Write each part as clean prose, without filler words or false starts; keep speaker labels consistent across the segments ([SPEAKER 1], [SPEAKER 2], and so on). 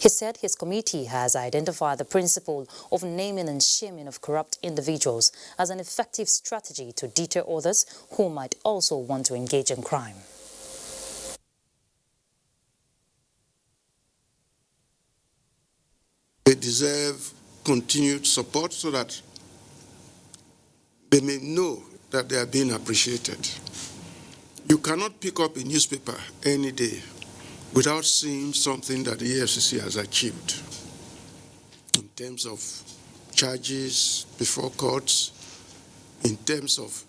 [SPEAKER 1] He said his committee has identified the principle of naming and shaming of corrupt individuals as an effective strategy to deter others who might also want to engage in crime.
[SPEAKER 2] They deserve continued support so that they may know that they are being appreciated. You cannot pick up a newspaper any day without seeing something that the EFCC has achieved in terms of charges before courts, in terms of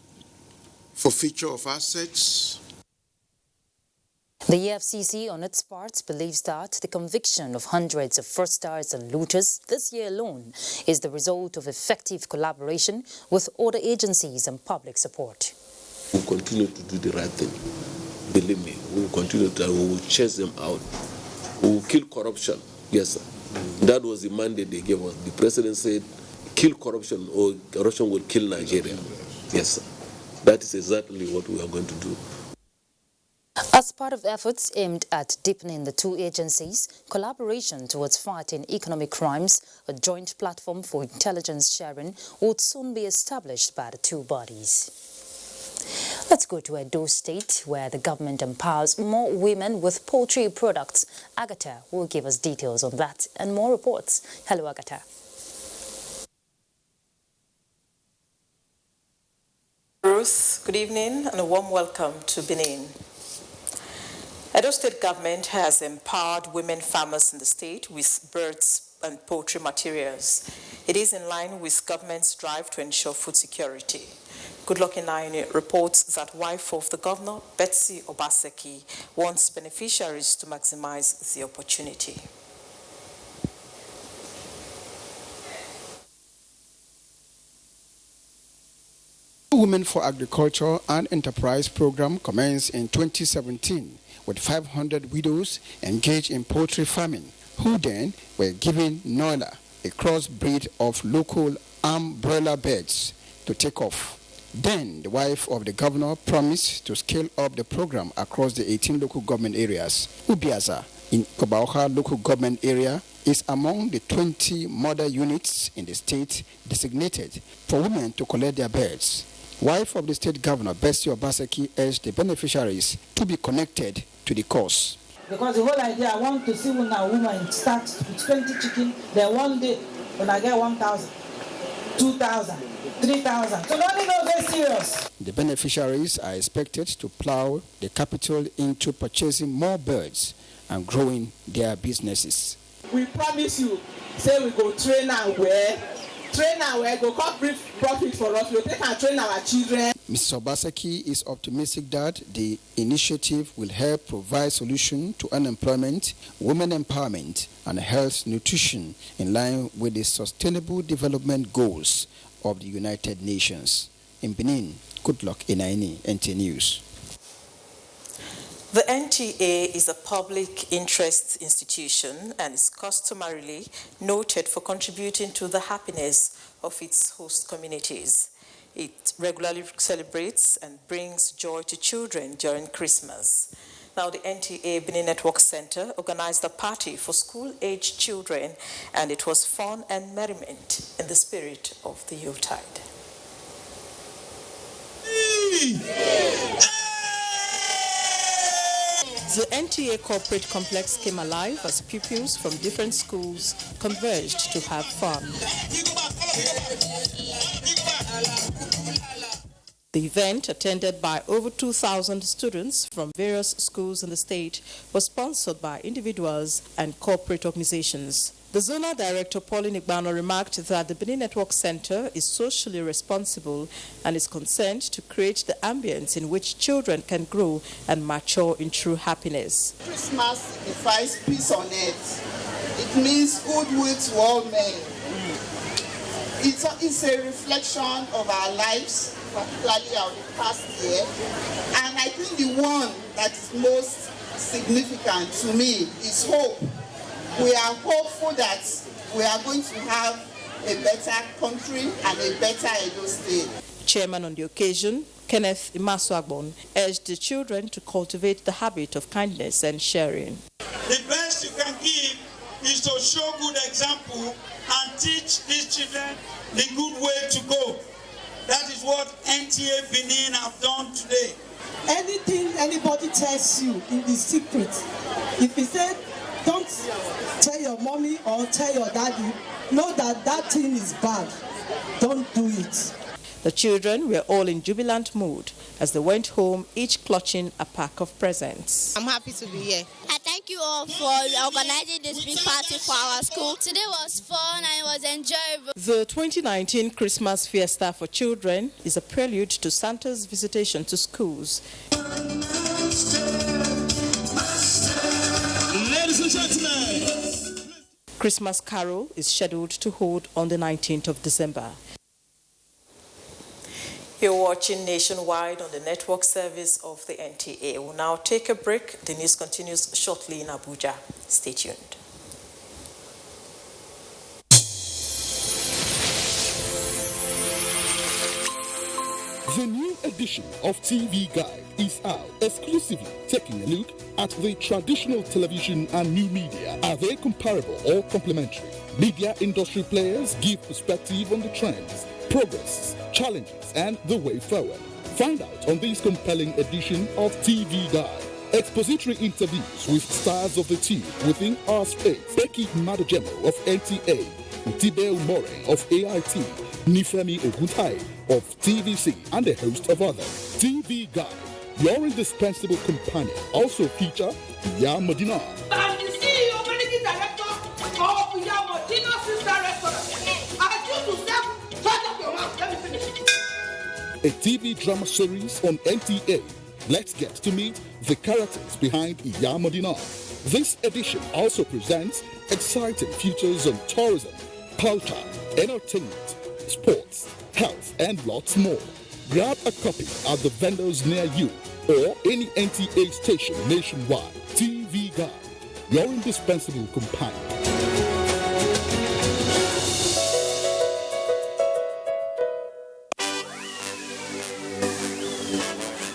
[SPEAKER 2] forfeiture of assets.
[SPEAKER 1] The EFCC, on its part, believes that the conviction of hundreds of fraudsters and looters this year alone is the result of effective collaboration with other agencies and public support.
[SPEAKER 3] We'll continue to do the right thing. Believe me, we will continue to, we will chase them out. We will kill corruption. Yes, sir. That was the mandate they gave us. The president said, kill corruption or corruption will kill Nigeria. Yes, sir. That is exactly what we are going to do.
[SPEAKER 1] As part of efforts aimed at deepening the two agencies' collaboration towards fighting economic crimes, a joint platform for intelligence sharing would soon be established by the two bodies. Let's go to Edo State, where the government empowers more women with poultry products. Agatha will give us details on that and more reports. Hello, Agatha.
[SPEAKER 4] Ruth, good evening and a warm welcome to Benin. Edo State government has empowered women farmers in the state with birds and poultry materials. It is in line with government's drive to ensure food security. Goodluck Inaini reports that wife of the governor, Betsy Obaseki, wants beneficiaries to maximize the opportunity.
[SPEAKER 5] Women for Agriculture and Enterprise program commenced in 2017 with 500 widows engaged in poultry farming, who then were given Nola, a crossbreed of local umbrella birds, to take off. Then the wife of the governor promised to scale up the program across the 18 local government areas. Ubiaza in Kobaoha local government area is among the 20 mother units in the state designated for women to collect their birds. Wife of the state governor, Betsy Obaseki, urged the beneficiaries to be connected to the cause.
[SPEAKER 6] Because the whole idea, I want to see when a woman starts with 20 chicken, then one day when I get 1,000, 2,000, 3,000. So nobody knows very serious.
[SPEAKER 5] The beneficiaries are expected to plow the capital into purchasing more birds and growing their businesses.
[SPEAKER 7] We promise you, say we go train and wear. Train our way, go come bring profit for us. We'll take and train our children.
[SPEAKER 5] Mrs. Obaseki is optimistic that the initiative will help provide solutions to unemployment, women empowerment, and health nutrition in line with the Sustainable Development Goals of the United Nations. In Benin, Goodluck Inaini, NT News.
[SPEAKER 4] The NTA is a public interest institution and is customarily noted for contributing to the happiness of its host communities. It regularly celebrates and brings joy to children during Christmas. Now, the NTA Benin Network Center organized a party for school-aged children, and it was fun and merriment in the spirit of the Yuletide. The NTA corporate complex came alive as pupils from different schools converged to have fun. The event, attended by over 2,000 students from various schools in the state, was sponsored by individuals and corporate organizations. The Zonal Director, Pauline Igbano, remarked that the Benin Network Center is socially responsible and is concerned to create the ambience in which children can grow and mature in true happiness.
[SPEAKER 7] Christmas signifies peace on earth. It means goodwill to all men. It's a reflection of our lives, particularly of the past year. And I think the one that is most significant to me is hope. We are hopeful that we are going to have a better country and a better Edo State.
[SPEAKER 4] Chairman on the occasion, Kenneth Imasuagbon, urged the children to cultivate the habit of kindness and sharing.
[SPEAKER 8] The best you can give is to show good example and teach these children the good way to go. That is what NTA Benin have done today.
[SPEAKER 9] Anything anybody tells you in the secret, if he said, don't tell your mommy or tell your daddy, know that that thing is bad. Don't do it.
[SPEAKER 4] The children were all in jubilant mood as they went home, each clutching a pack of presents.
[SPEAKER 10] I'm happy to be here.
[SPEAKER 11] I thank you all for organizing this big party for our school. Today was fun and it was enjoyable.
[SPEAKER 4] The 2019 Christmas Fiesta for Children is a prelude to Santa's visitation to schools.
[SPEAKER 8] Ladies and gentlemen,
[SPEAKER 4] Christmas Carol is scheduled to hold on the 19th of December. You're watching Nationwide on the network service of the NTA. We'll now take a break. The news continues shortly in Abuja. Stay tuned.
[SPEAKER 12] The new edition of TV Guide is out, exclusively taking a look at the traditional television and new media. Are they comparable or complementary? Media industry players give perspective on the trends, progress, challenges, and the way forward. Find out on this compelling edition of TV Guide. Expository interviews with stars of the team within our space. Becky Madojemo of NTA, Utibe Umore of AIT, Nifemi Oguntai of TVC, and a host of others. TV Guide, your indispensable companion. Also feature Iya Medina.
[SPEAKER 13] I'm the CEO, managing director of Iya Medina Sister Restaurant. I choose to serve. Shut up your mouth. Let me finish.
[SPEAKER 12] A TV drama series on NTA. Let's get to meet the characters behind Iya Medina. This edition also presents exciting features on tourism, culture, entertainment, sports, health, and lots more. Grab a copy at the vendors near you or any NTA station nationwide. TV Guide, your indispensable companion.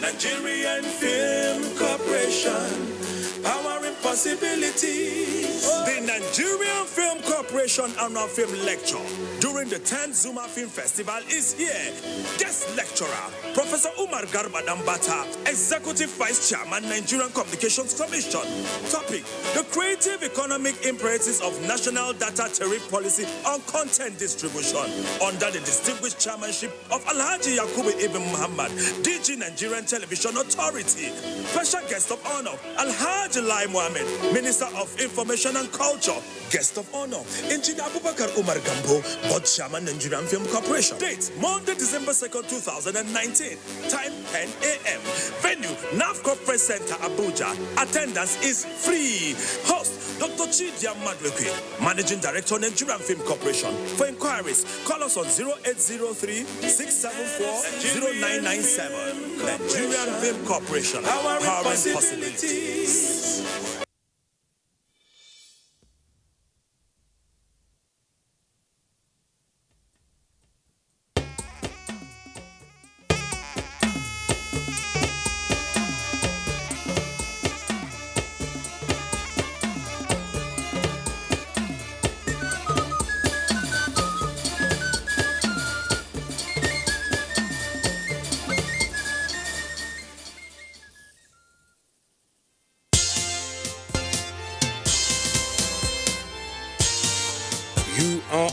[SPEAKER 14] Nigerian Film Corporation, powering possibilities. The Nigerian Film Corporation Annual Film Lecture during the 10th Zuma Film Festival is here. Guest lecturer, Professor Umar Garba Dambata, Executive Vice Chairman, Nigerian Communications Commission. Topic: the creative economic imperatives of National Data Tariff Policy on Content Distribution under the distinguished chairmanship of Alhaji Yakubu Ibn Muhammad, DG Nigerian Television Authority. Special guest of honor, Alhaji Lai Mohammed, Minister of Information and Culture. Guest of honor, Engineer Abubakar Umar Gambo, Board Chairman, Nigerian Film Corporation. Date: Monday, December 2nd, 2019. Time: 10 a.m. Venue: NAFCO Press Center, Abuja. Attendance is free. Host: Dr. Chidia Madwekwe, Managing Director, Nigerian Film Corporation. For inquiries, call us on 0803 674 0997. Nigerian Film Corporation, powering possibilities.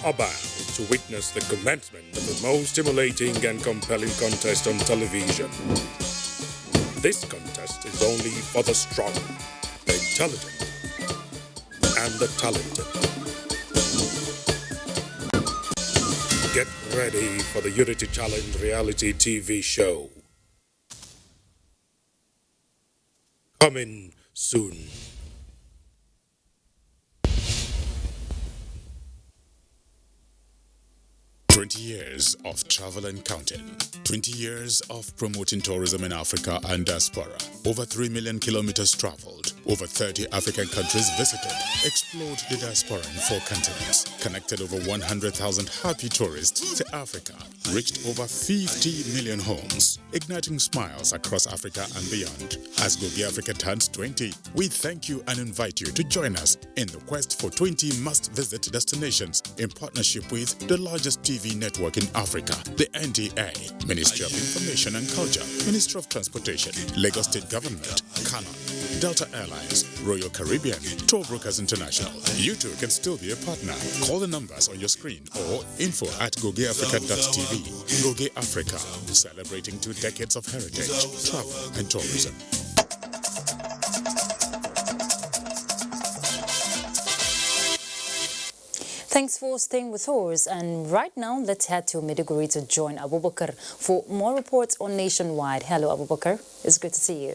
[SPEAKER 15] About to witness the commencement of the most stimulating and compelling contest on television. This contest is only for the strong, the intelligent, and the talented. Get ready for the Unity Challenge reality TV show. Coming soon.
[SPEAKER 10] 20 years of travel and counting. 20 years of promoting tourism in Africa and diaspora. Over 3 million kilometers traveled. Over 30 African countries visited. Explored the diaspora in 4 continents. Connected over 100,000 happy tourists to Africa. Reached over 50 million homes. Igniting smiles across Africa and beyond. As Kogi Africa turns 20, we thank you and invite you to join us in the quest for 20 must-visit destinations in partnership with the largest TV network in Africa, the NTA, Ministry of Information and Culture, Ministry of Transportation, Lagos State Government, Canon, Delta Airlines, Royal Caribbean, Tour Brokers International. You too can still be a partner. Call the numbers on your screen or info@gogeafrica.tv. Kogi Africa, celebrating 2 decades of heritage, travel and tourism.
[SPEAKER 1] Thanks for staying with us, and right now let's head to Maiduguri to join Abubakar for more reports on Nationwide. Hello Abubakar, it's good to see you.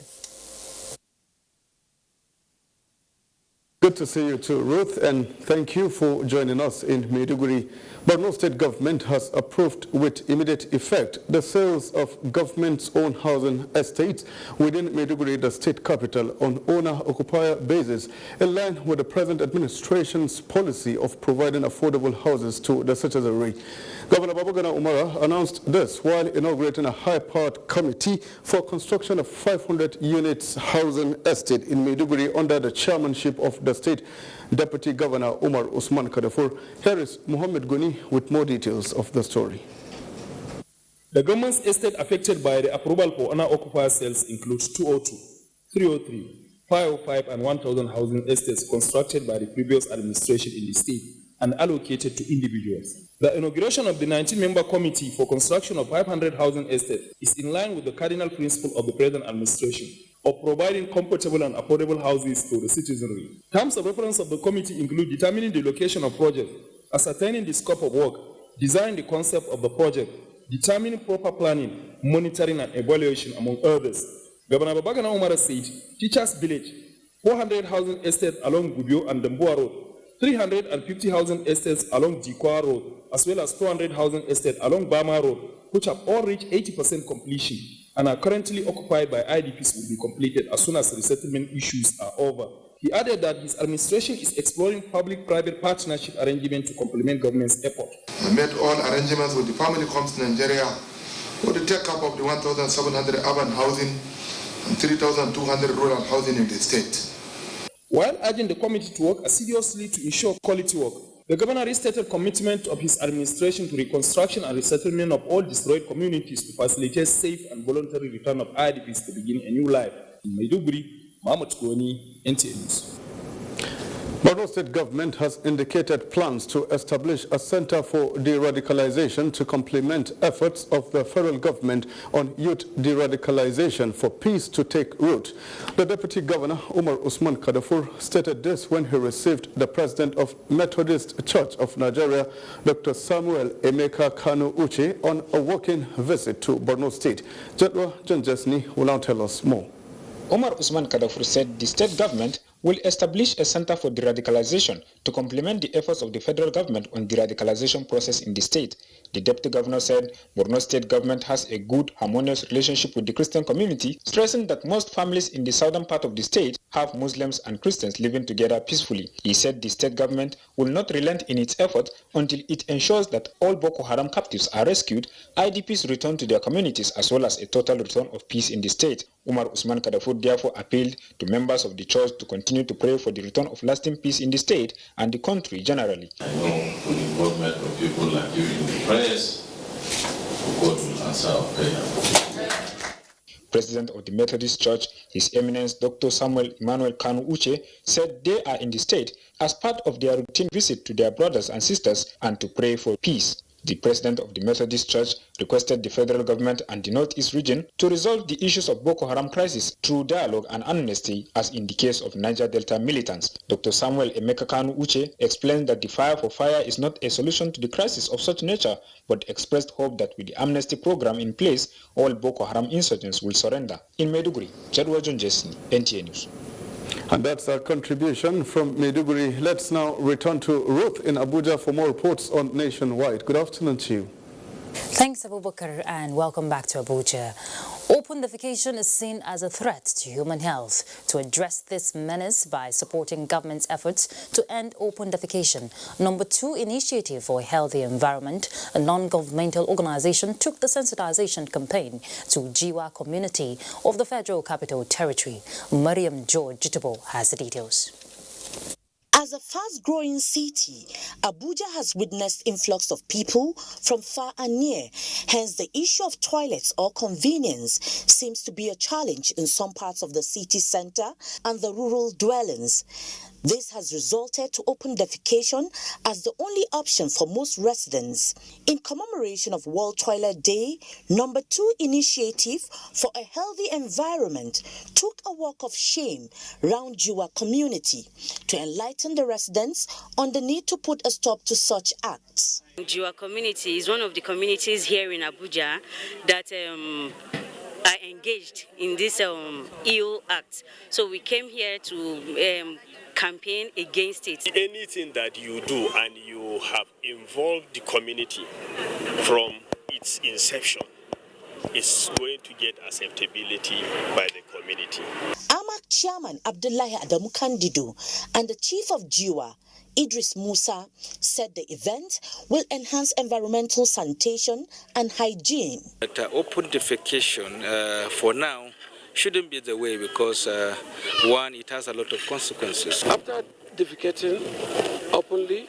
[SPEAKER 16] Good to see you too, Ruth, and thank you for joining us in Maiduguri. Borno State Government has approved with immediate effect the sales of government-owned housing estates within Maiduguri, the state capital, on owner-occupier basis, in line with the present administration's policy of providing affordable houses to the citizenry. Governor Babagana Umara announced this while inaugurating a high-powered committee for construction of 500 units housing estate in Maiduguri under the chairmanship of the state Deputy Governor Umar Usman Kadafur. Here is Mohammed Goni with more details of the story.
[SPEAKER 17] The government's estate affected by the approval for owner-occupier sales includes 202, 303, 505 and 1,000 housing estates constructed by the previous administration in the state and allocated to individuals. The inauguration of the 19-member committee for construction of 500 housing estates is in line with the cardinal principle of the present administration of providing comfortable and affordable houses to the citizenry. Terms of reference of the committee include determining the location of project, ascertaining the scope of work, designing the concept of the project, determining proper planning, monitoring and evaluation, among others. Governor Babagana Umara said, Teachers Village, 400 housing estates along Gubio and Dambua Road, 350 housing estates along Jikwa Road, as well as 200 housing estates along Bama Road, which have all reached 80% completion and are currently occupied by IDPs, will be completed as soon as resettlement issues are over. He added that his administration is exploring public-private partnership arrangements to complement government's effort.
[SPEAKER 18] We made all arrangements with the family comes to Nigeria for the take-up of the 1,700 urban housing and 3,200 rural housing in the state.
[SPEAKER 17] While urging the committee to work assiduously to ensure quality work, the governor restated commitment of his administration to reconstruction and resettlement of all destroyed communities to facilitate safe and voluntary return of IDPs to begin a new life. In Maiduguri, Mahmoud Koni, NTA News.
[SPEAKER 16] Borno State Government has indicated plans to establish a center for de-radicalization to complement efforts of the federal government on youth de-radicalization for peace to take root. The Deputy Governor, Umar Usman Kadafur, stated this when he received the President of Methodist Church of Nigeria, Dr. Samuel Emeka Kanu Uche, on a working visit to Borno State. Jadwa Janjesni will now tell us more.
[SPEAKER 19] Umar Usman Kadafur said the state government will establish a center for de-radicalization to complement the efforts of the federal government on the radicalization process in the state. The deputy governor said Borno state government has a good, harmonious relationship with the Christian community, stressing that most families in the southern part of the state have Muslims and Christians living together peacefully. He said the state government will not relent in its effort until it ensures that all Boko Haram captives are rescued, IDPs return to their communities, as well as a total return of peace in the state. Umar Usman Kadafur therefore appealed to members of the church to continue to pray for the return of lasting peace in the state and the country generally.
[SPEAKER 20] I know with the involvement of people like you in the prayers, God will answer our prayer.
[SPEAKER 19] President of the Methodist Church, His Eminence Dr. Samuel Emmanuel Kanu Uche, said they are in the state as part of their routine visit to their brothers and sisters and to pray for peace. The president of the Methodist Church requested the federal government and the Northeast region to resolve the issues of Boko Haram crisis through dialogue and amnesty, as in the case of Niger Delta militants. Dr. Samuel Emeka Kanu Uche explained that the fire for fire is not a solution to the crisis of such nature, but expressed hope that with the amnesty program in place, all Boko Haram insurgents will surrender. In Maiduguri, Chadwa John Jesse, NTA News.
[SPEAKER 16] And that's our contribution from Maiduguri. Let's now return to Ruth in Abuja for more reports on Nationwide. Good afternoon to you.
[SPEAKER 1] Thanks, Abubakar, and welcome back to Abuja. Open defecation is seen as a threat to human health. To address this menace by supporting government's efforts to end open defecation, Number 2 Initiative for a Healthy Environment, a non-governmental organization, took the sensitization campaign to Jiwa community of the Federal Capital Territory. Mariam George Jitabo has the details.
[SPEAKER 21] As a fast-growing city, Abuja has witnessed influx of people from far and near. Hence, the issue of toilets or convenience seems to be a challenge in some parts of the city center and the rural dwellings. This has resulted to open defecation as the only option for most residents. In commemoration of World Toilet Day, Number 2 Initiative for a Healthy Environment took a walk of shame round Jiwa community to enlighten the residents on the need to put a stop to such acts.
[SPEAKER 22] Jiwa community is one of the communities here in Abuja that are engaged in this ill act. So we came here to campaign against it.
[SPEAKER 23] Anything that you do and you have involved the community from its inception is going to get acceptability by the community.
[SPEAKER 21] AMAC Chairman Abdullahi Adamu Kandidu and the Chief of Jiwa, Idris Musa, said the event will enhance environmental sanitation and hygiene.
[SPEAKER 24] But open defecation for now shouldn't be the way because one, it has a lot of consequences.
[SPEAKER 25] After defecating openly,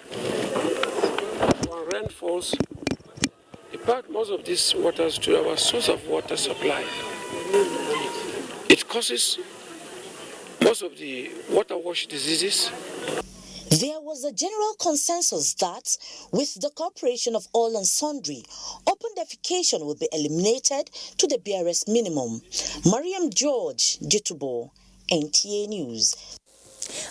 [SPEAKER 25] when rain falls, impart most of these waters to our source of water supply. It causes most of the water wash diseases.
[SPEAKER 21] There was a general consensus that, with the cooperation of all and sundry, open defecation will be eliminated to the barest minimum. Mariam George, Jitubo, NTA News.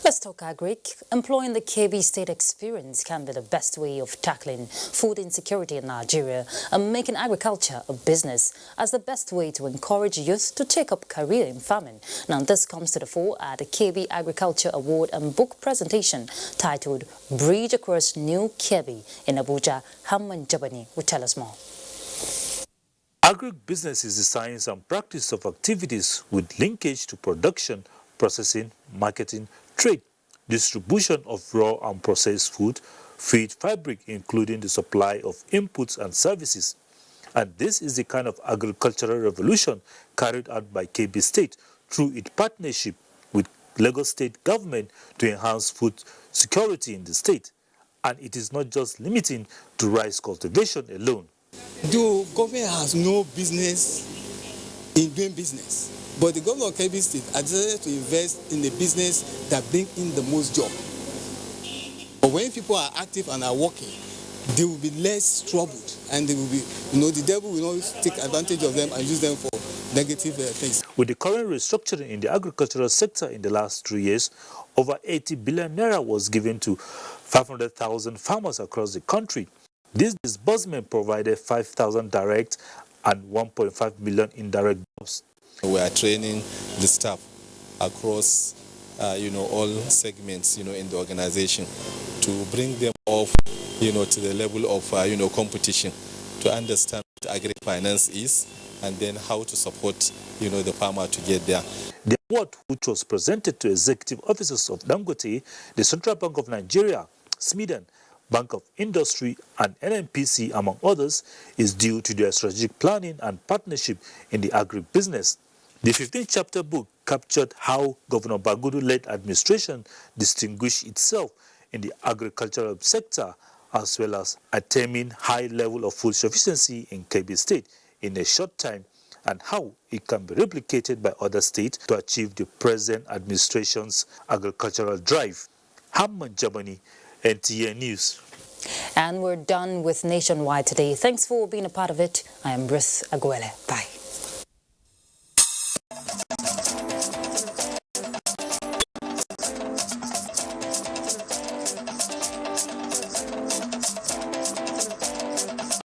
[SPEAKER 1] Let's talk agric. Employing the Kogi state experience can be the best way of tackling food insecurity in Nigeria and making agriculture a business as the best way to encourage youth to take up career in farming. Now this comes to the fore at the Kogi Agriculture Award and book presentation titled Bridge Across New Kogi in Abuja. Hamman Jabani will tell us more.
[SPEAKER 26] Agribusiness is the science and practice of activities with linkage to production, processing, marketing, trade, distribution of raw and processed food, feed, fabric, including the supply of inputs and services. And this is the kind of agricultural revolution carried out by Kogi State through its partnership with Lagos State government to enhance food security in the state. And it is not just limiting to rice cultivation alone.
[SPEAKER 27] Though government has no business in doing business, but the government of Kogi State has decided to invest in the business that brings in the most job. But when people are active and are working, they will be less troubled, and they will be, the devil will not take advantage of them and use them for negative things.
[SPEAKER 26] With the current restructuring in the agricultural sector in the last 3 years, over 80 billion naira was given to 500,000 farmers across the country. This disbursement provided 5,000 direct and 1.5 million indirect jobs.
[SPEAKER 28] We are training the staff across, all segments, in the organization to bring them off, to the level of, competition, to understand what agri-finance is and then how to support, the farmer to get there.
[SPEAKER 26] The award, which was presented to executive officers of Dangote, the Central Bank of Nigeria, Sweden, Bank of Industry and NNPC, among others, is due to their strategic planning and partnership in the agribusiness. The 15-chapter book captured how Governor Bagudu-led administration distinguished itself in the agricultural sector, as well as attaining high level of food sufficiency in Kogi State in a short time, and how it can be replicated by other states to achieve the present administration's agricultural drive. Hamman Jabani, NTA News.
[SPEAKER 1] And we're done with Nationwide today. Thanks for being a part of it. I am Ruth Aguele. Bye.